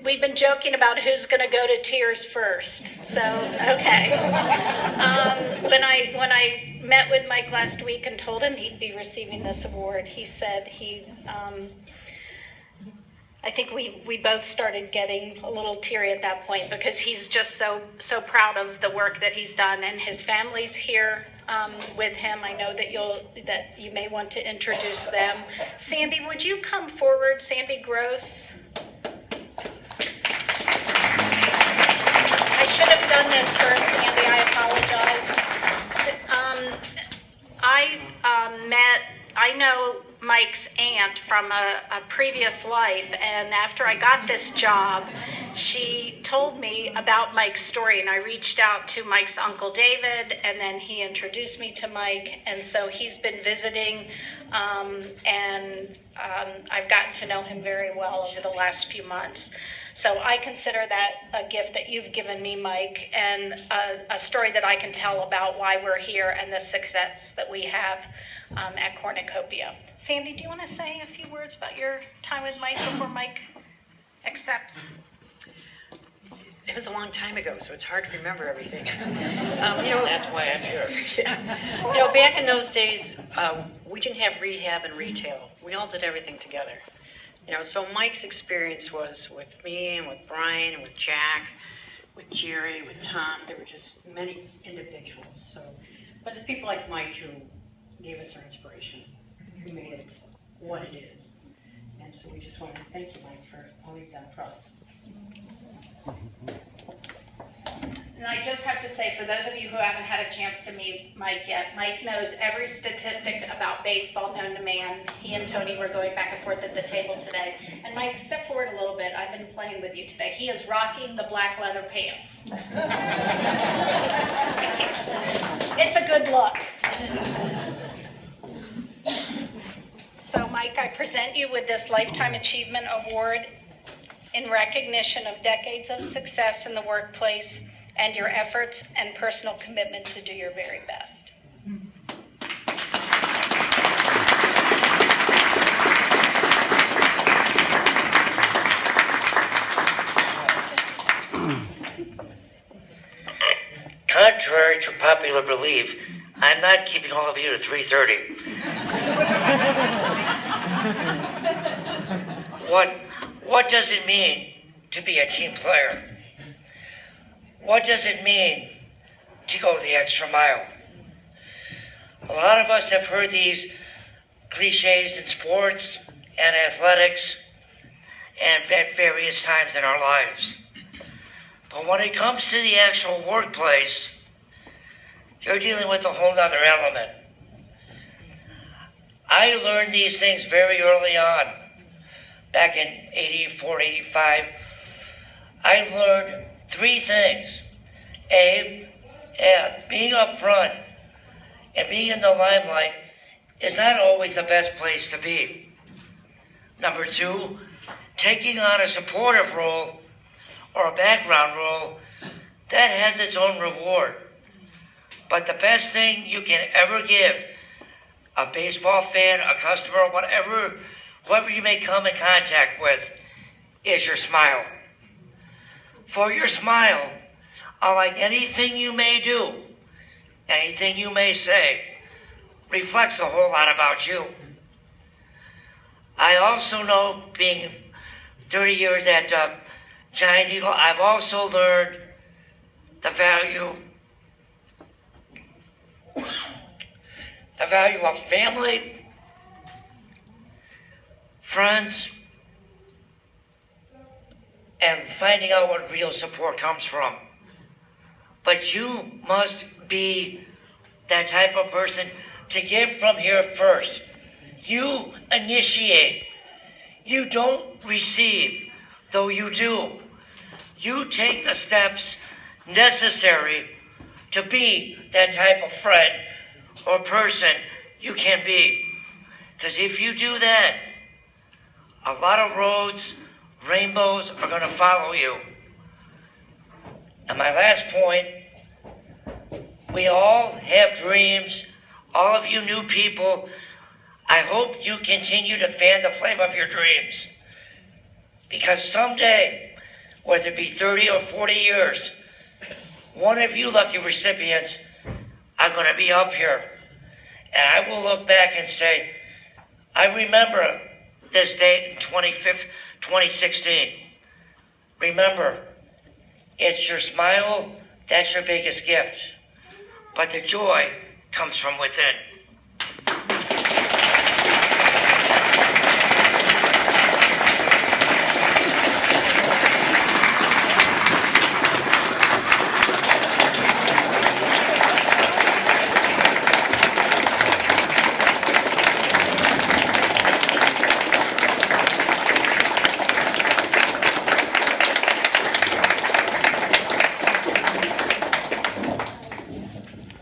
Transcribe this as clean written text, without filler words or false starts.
we've been joking about who's going to go to tears first. So, okay. When I met with Mike last week and told him he'd be receiving this award, he said I think we both started getting a little teary at that point because he's just so proud of the work that he's done, and his family's here with him. I know that you may want to introduce them. Sandy, would you come forward? Sandy Gross. I should have done this first, Sandy. I apologize. I know Mike's aunt from a previous life, and after I got this job, she told me about Mike's story, and I reached out to Mike's Uncle David, and then he introduced me to Mike, and so he's been visiting, and I've gotten to know him very well over the last few months. So I consider that a gift that you've given me, Mike, and a story that I can tell about why we're here and the success that we have at Cornucopia. Sandy, do you want to say a few words about your time with Mike before Mike accepts? It was a long time ago, so it's hard to remember everything. That's why I'm here. Yeah. Back in those days, we didn't have rehab and retail. We all did everything together. So Mike's experience was with me and with Brian and with Jack, with Jerry, with Tom. There were just many individuals. But it's people like Mike who gave us our inspiration, who made it what it is. And so we just want to thank you, Mike, for all you've done for us. And I just have to say, for those of you who haven't had a chance to meet Mike yet, Mike knows every statistic about baseball known to man. He and Tony were going back and forth at the table today. And Mike, step forward a little bit. I've been playing with you today. He is rocking the black leather pants. It's a good look. So, Mike, I present you with this Lifetime Achievement Award in recognition of decades of success in the workplace and your efforts and personal commitment to do your very best. Contrary to popular belief, I'm not keeping all of you to 3:30. What does it mean to be a team player? What does it mean to go the extra mile? A lot of us have heard these cliches in sports and athletics and at various times in our lives. But when it comes to the actual workplace, you're dealing with a whole other element. I learned these things very early on. Back in 84, 85, I learned 3 things. Being up front and being in the limelight is not always the best place to be. Number 2, taking on a supportive role or a background role, that has its own reward. But the best thing you can ever give a baseball fan, a customer, whoever you may come in contact with, is your smile. For your smile, unlike anything you may do, anything you may say, reflects a whole lot about you. I also know, being 30 years at Giant Eagle, I've also learned the value of family, friends, and finding out what real support comes from. But you must be that type of person to give from here first. You initiate. You don't receive, though you do. You take the steps necessary to be that type of friend or person you can be. Because if you do that, a lot of roads, rainbows are going to follow you. And my last point, we all have dreams. All of you new people, I hope you continue to fan the flame of your dreams. Because someday, whether it be 30 or 40 years, one of you lucky recipients are going to be up here. And I will look back and say, I remember this date in 2016. Remember, it's your smile, that's your biggest gift. But the joy comes from within.